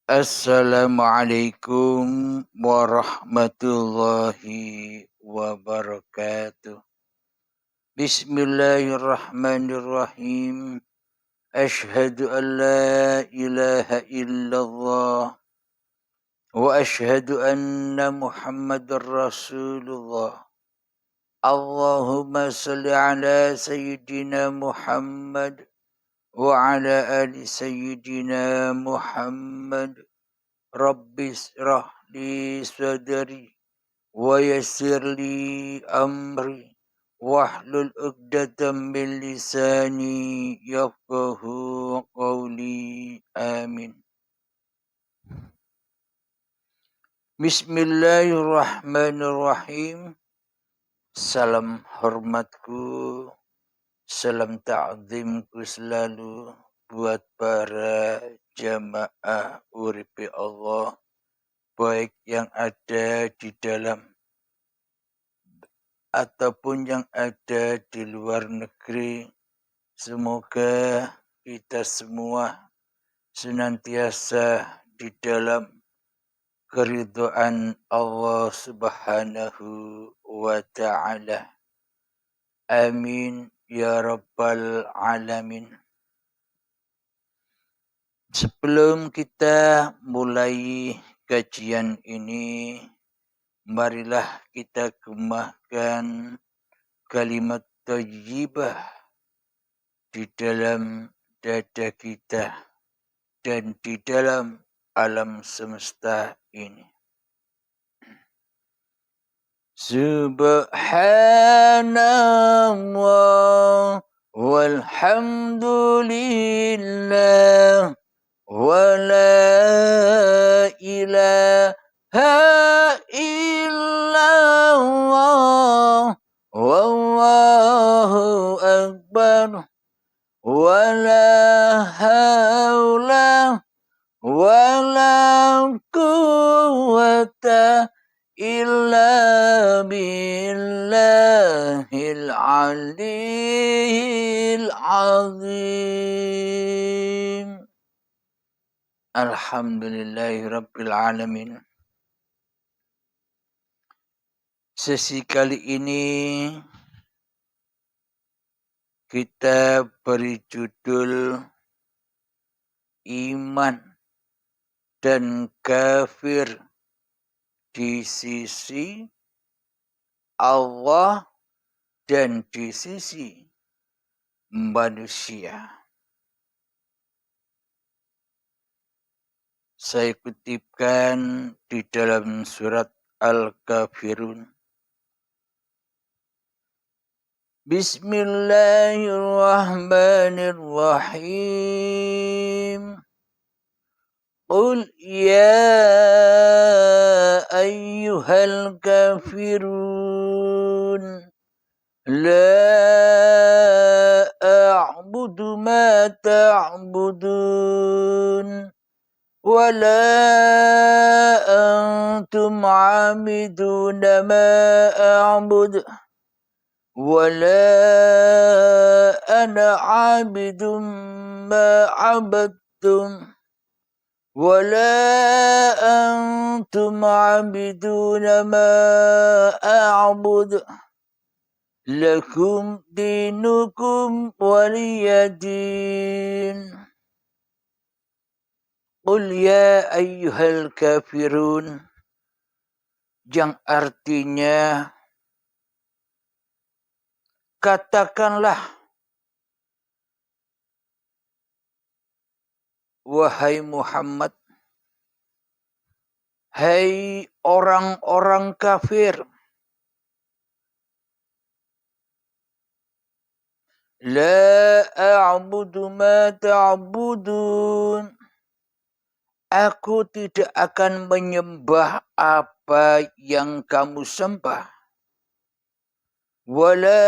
Assalamualaikum warahmatullahi wabarakatuh. Bismillahirrahmanirrahim. Ashhadu an la ilaha illallah wa ashhadu anna Muhammadar Rasulullah. Allahumma salli ala sayyidina Muhammad wa ala ali sayyidina Muhammad. Rabbis rahli sadri wa yassirli amri wahlul 'uqdatam min lisani yafqahu qawli. Amin. Bismillahirrahmanirrahim. Salam hormatku, salam ta'zimku selalu buat para jamaah uripi Allah, baik yang ada di dalam ataupun yang ada di luar negeri. Semoga kita semua senantiasa di dalam keridhaan Allah Subhanahu wa ta'ala. Amin ya rabbal alamin. Sebelum kita mulai kajian ini, marilah kita gemahkan kalimat thayyibah di dalam dada kita dan di dalam alam semesta ini. Subhanallah walhamdulillah wa la ilaha illallah wallahu akbar wa la hawla wa la quwwata illa billahil aliyyil azim. Alhamdulillahi rabbil alamin. Sesi kali ini kita beri judul iman dan kafir di sisi Allah dan di sisi manusia. Saya kutipkan di dalam surat Al-Kafirun. Bismillahirrahmanirrahim. Qul ya ayyuhal kafirun la a'budu ma ta'budun wa la antum 'abiduna ma a'budu wa la ana 'abidun ma 'abadtum ولا أنتم عابدون ما أعبد لكم دينكم ولي دين. قل يا أيها الكافرون, yang artinya katakanlah wahai Muhammad, hai orang-orang kafir, la a'budu ma ta'budun, aku tidak akan menyembah apa yang kamu sembah. Wala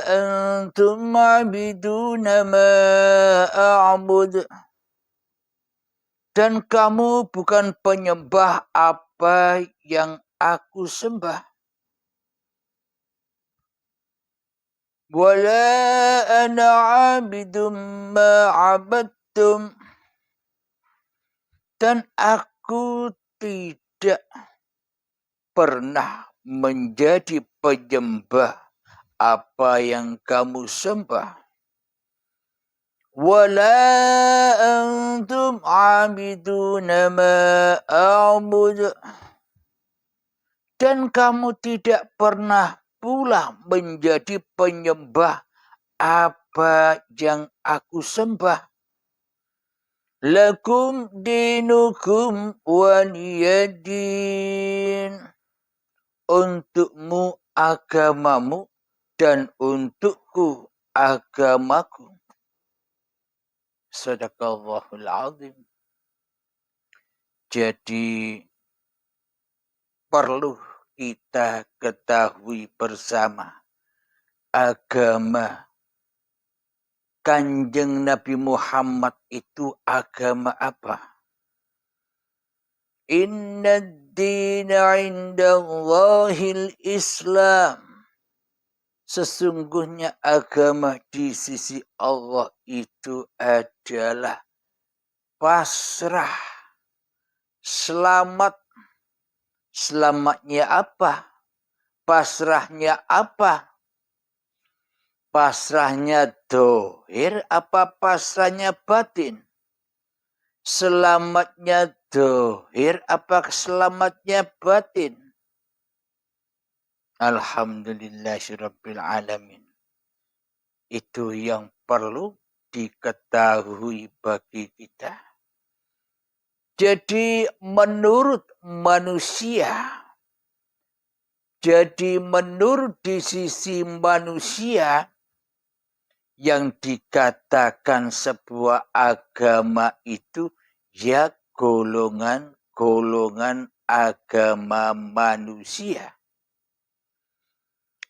antum ma'biduna ma a'bud, dan kamu bukan penyembah apa yang aku sembah. Wala ana 'abidum ma 'abadtum, Dan aku tidak pernah menjadi penyembah apa yang kamu sembah. Wala antum abiduna ma a'budu. Dan kamu tidak pernah pula menjadi penyembah apa yang aku sembah. Lakum dinukum waliyadin. Untukmu agamamu dan untukku agamaku. Sadaqallahul azim. Jadi perlu kita ketahui bersama agama Kanjeng Nabi Muhammad itu agama apa? Inna ad-dina 'indallahil Islam. Sesungguhnya agama di sisi Allah itu adalah pasrah. Selamat. Selamatnya apa? Pasrahnya apa? Pasrahnya dohir apa pasrahnya batin? Selamatnya dohir apa selamatnya batin? Alhamdulillahirabbil alamin. Itu yang perlu diketahui bagi kita. Jadi menurut manusia, di sisi manusia, yang dikatakan sebuah agama itu ya golongan-golongan agama manusia.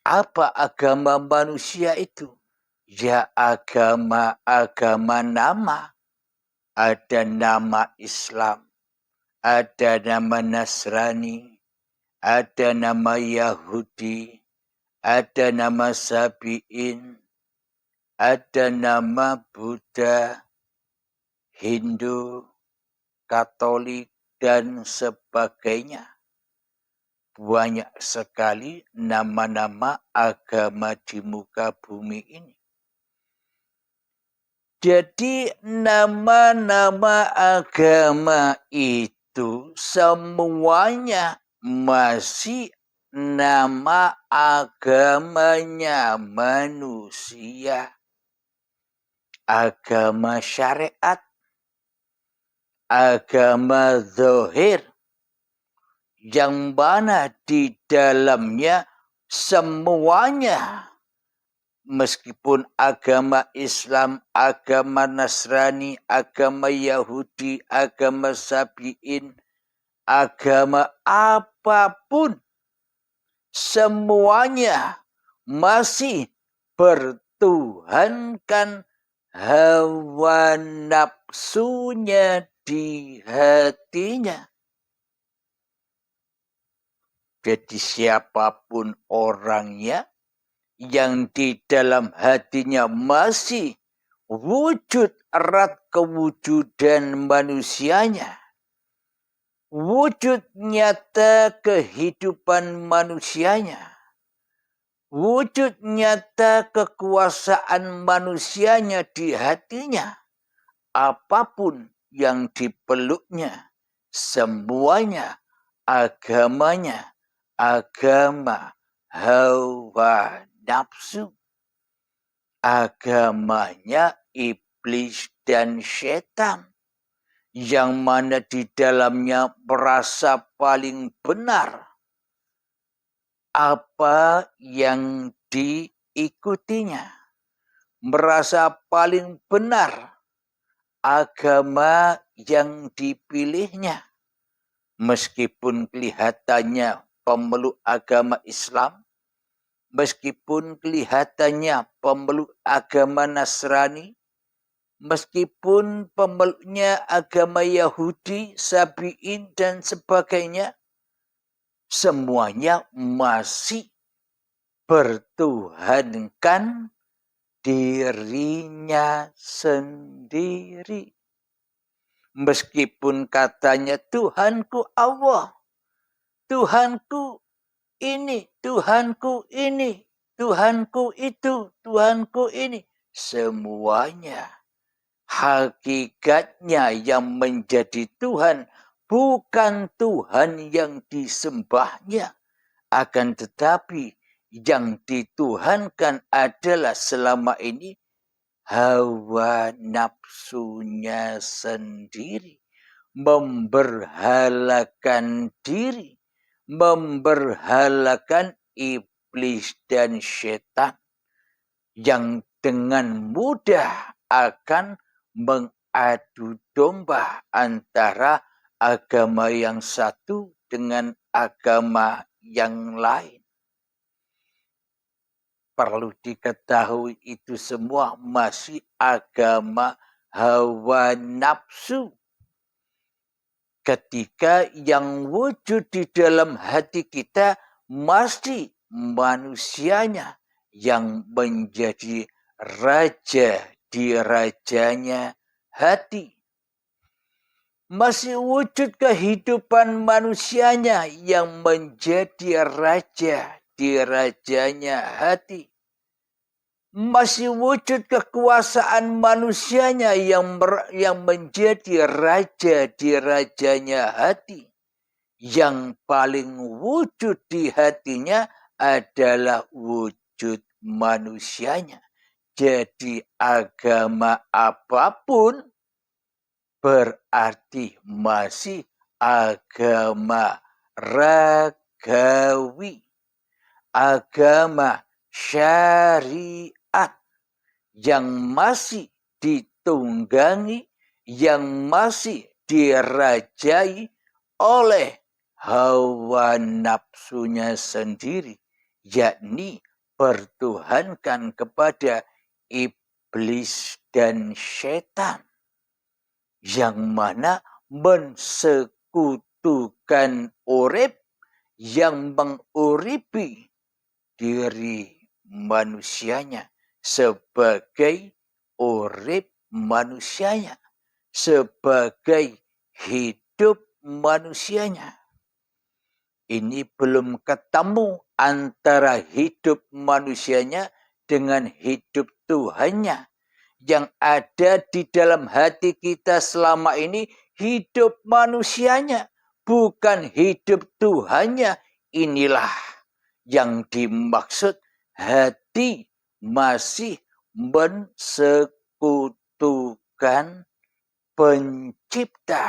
Apa agama manusia itu? Ya agama-agama nama. Ada nama Islam, ada nama Nasrani, ada nama Yahudi, ada nama Sabi'in, ada nama Buddha, Hindu, Katolik, dan sebagainya. Banyak sekali nama-nama agama di muka bumi ini. Jadi nama-nama agama itu semuanya masih nama agamanya manusia. Agama syariat, agama zahir, yang mana di dalamnya semuanya, meskipun agama Islam, agama Nasrani, agama Yahudi, agama Sabi'in, agama apapun, semuanya masih bertuhankan hawa nafsunya di hatinya. Jadi siapapun orangnya yang di dalam hatinya masih wujud erat kewujudan manusianya, wujud nyata kehidupan manusianya, wujud nyata kekuasaan manusianya di hatinya, apapun yang dipeluknya, semuanya agamanya, agama hawa nafsu, agamanya iblis dan setan, yang mana di dalamnya merasa paling benar apa yang diikutinya, merasa paling benar agama yang dipilihnya, meskipun kelihatannya pemeluk agama Islam, meskipun kelihatannya pemeluk agama Nasrani, meskipun pemeluknya agama Yahudi, Sabi'in, dan sebagainya, semuanya masih bertuhankan dirinya sendiri. Meskipun katanya Tuhanku Allah, Tuhanku ini, Tuhanku ini, Tuhanku itu, Tuhanku ini. Semuanya hakikatnya yang menjadi Tuhan bukan Tuhan yang disembahnya. Akan tetapi yang dituhankan adalah selama ini hawa nafsunya sendiri. Memberhalakan diri, memberhalakan iblis dan setan yang dengan mudah akan mengadu domba antara agama yang satu dengan agama yang lain. Perlu diketahui itu semua masih agama hawa nafsu. Ketika yang wujud di dalam hati kita masih manusianya yang menjadi raja di rajanya hati. Masih wujud kehidupan manusianya yang menjadi raja di rajanya hati. Masih wujud kekuasaan manusianya yang menjadi raja di rajanya hati. Yang paling wujud di hatinya adalah wujud manusianya. Jadi agama apapun berarti masih agama ragawi. Agama syariat yang masih ditunggangi, yang masih dirajai oleh hawa nafsunya sendiri, yakni bertuhankan kepada iblis dan setan, yang mana mensekutukan urip, yang menguripi diri manusianya sebagai urip manusianya, sebagai hidup manusianya. Ini belum ketemu antara hidup manusianya dengan hidup Tuhannya. Yang ada di dalam hati kita selama ini hidup manusianya, bukan hidup Tuhannya. Inilah yang dimaksud hati masih mensekutukan pencipta.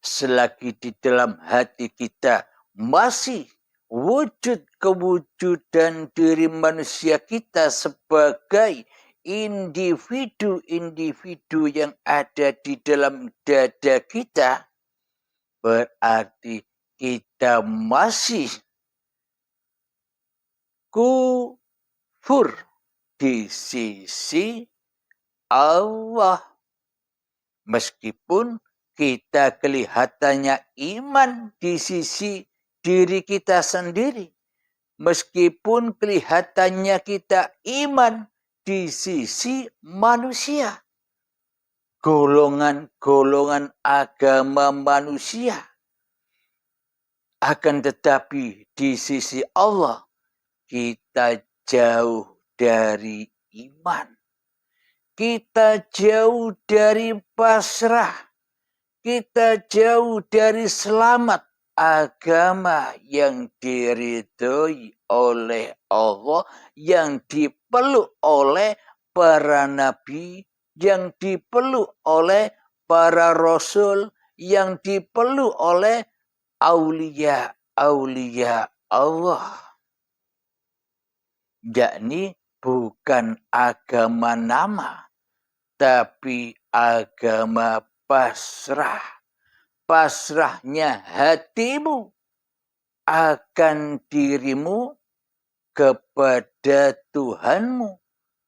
Selagi di dalam hati kita masih wujud kewujudan diri manusia kita sebagai individu-individu yang ada di dalam dada kita, berarti kita masih kufur di sisi Allah. Meskipun kita kelihatannya iman di sisi diri kita sendiri. Meskipun kelihatannya kita iman di sisi manusia. Golongan-golongan agama manusia. Akan tetapi di sisi Allah kita jauh dari iman. Kita jauh dari pasrah. Kita jauh dari selamat agama yang diridhoi oleh Allah, yang dipeluk oleh para nabi, yang dipeluk oleh para rasul, yang dipeluk oleh aulia-aulia Allah. Yakni bukan agama nama, tapi agama pasrah. Pasrahnya hatimu akan dirimu kepada Tuhanmu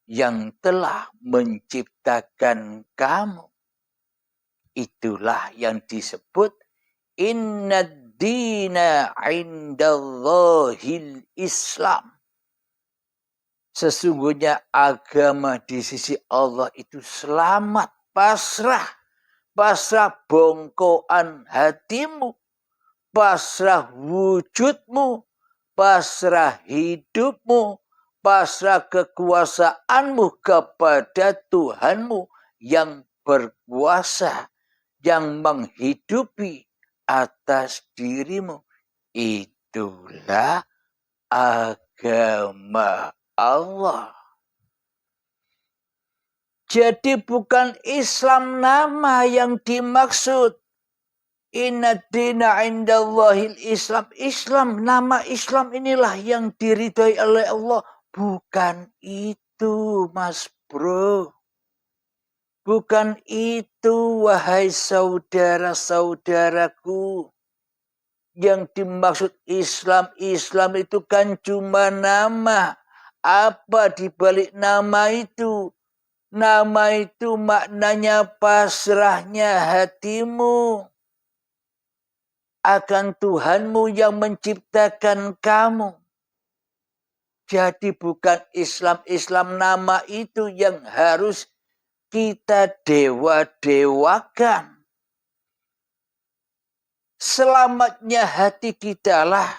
yang telah menciptakan kamu. Itulah yang disebut innad dina indallahil Islam. Sesungguhnya agama di sisi Allah itu selamat. pasrah. Pasrah bongkoan hatimu, pasrah wujudmu, pasrah hidupmu, pasrah kekuasaanmu kepada Tuhanmu yang berkuasa, yang menghidupi atas dirimu. Itulah agama Allah. Jadi bukan Islam nama yang dimaksud. Inna dina indallahil Islam. Islam, nama Islam inilah yang diridhoi oleh Allah. Bukan itu, Mas Bro. Bukan itu, wahai saudara-saudaraku. Yang dimaksud Islam, Islam itu kan cuma nama. Apa dibalik nama itu? Nama itu maknanya pasrahnya hatimu akan Tuhanmu yang menciptakan kamu. Jadi bukan Islam nama itu yang harus kita dewa-dewakan. Selamatnya hati kita lah,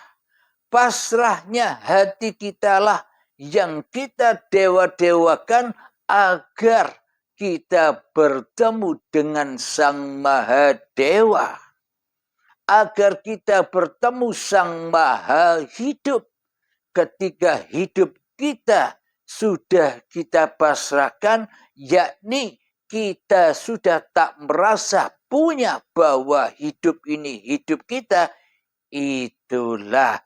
pasrahnya hati kita lah yang kita dewa-dewakan agar kita bertemu dengan Sang Maha Dewa. Agar kita bertemu Sang Maha Hidup. Ketika hidup kita sudah kita pasrahkan, yakni kita sudah tak merasa punya bahwa hidup ini hidup kita, itulah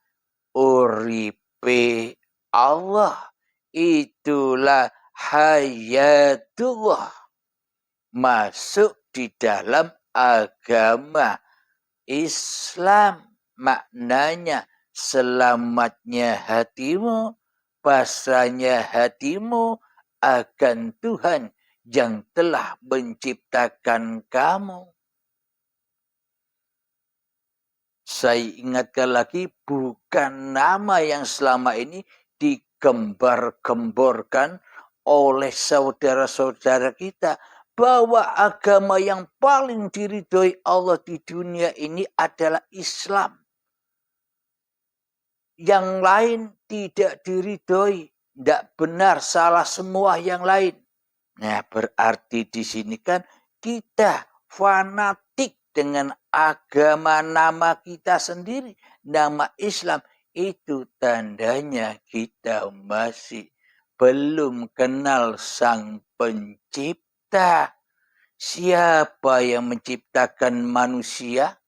uripe Allah. Itulah hayatullah. Masuk di dalam agama Islam. Maknanya selamatnya hatimu, pasrahnya hatimu akan Tuhan yang telah menciptakan kamu. Saya ingatkan lagi, bukan nama yang selama ini digembar-gemborkan oleh saudara-saudara kita, bahwa agama yang paling diridhoi Allah di dunia ini adalah Islam. Yang lain tidak diridhoi, tidak benar, salah semua yang lain. Nah, berarti di sini kan kita fanatik dengan agama nama kita sendiri, nama Islam. Itu tandanya kita masih belum kenal Sang Pencipta. Siapa yang menciptakan manusia?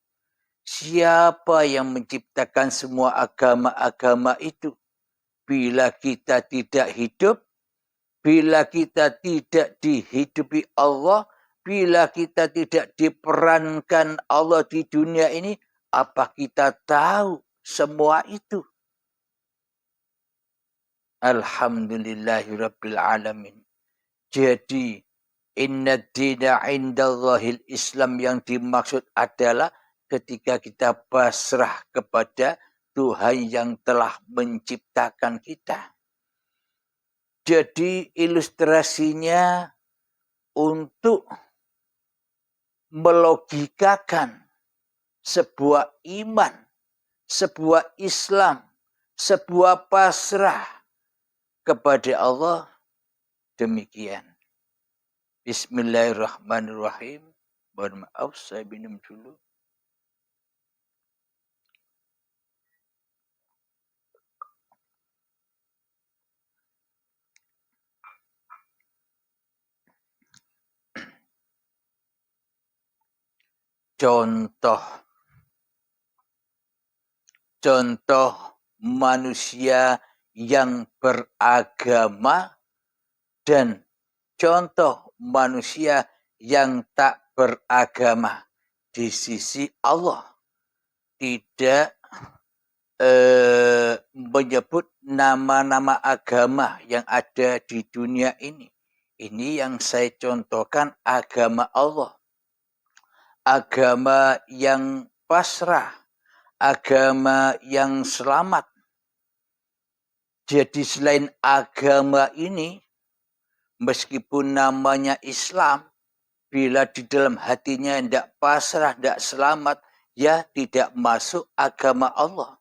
Siapa yang menciptakan semua agama-agama itu? Bila kita tidak hidup, bila kita tidak dihidupi Allah, bila kita tidak diperankan Allah di dunia ini, apa kita tahu semua itu? Alhamdulillahirabbil alamin. Jadi inna dina indallahil Islam yang dimaksud adalah ketika kita pasrah kepada Tuhan yang telah menciptakan kita. Jadi ilustrasinya untuk melogikakan sebuah iman, sebuah Islam, sebuah pasrah kepada Allah demikian. Bismillahirrahmanirrahim. Mohon maaf, saya minum dulu. Contoh manusia yang beragama dan contoh manusia yang tak beragama di sisi Allah. Tidak menyebut nama-nama agama yang ada di dunia ini. Ini yang saya contohkan agama Allah. Agama yang pasrah, agama yang selamat. Jadi selain agama ini, meskipun namanya Islam, Bila di dalam hatinya tidak pasrah, tidak selamat, ya tidak masuk agama Allah.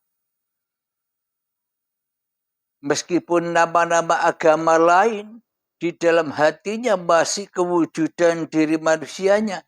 Meskipun nama-nama agama lain di dalam hatinya masih kewujudan diri manusianya,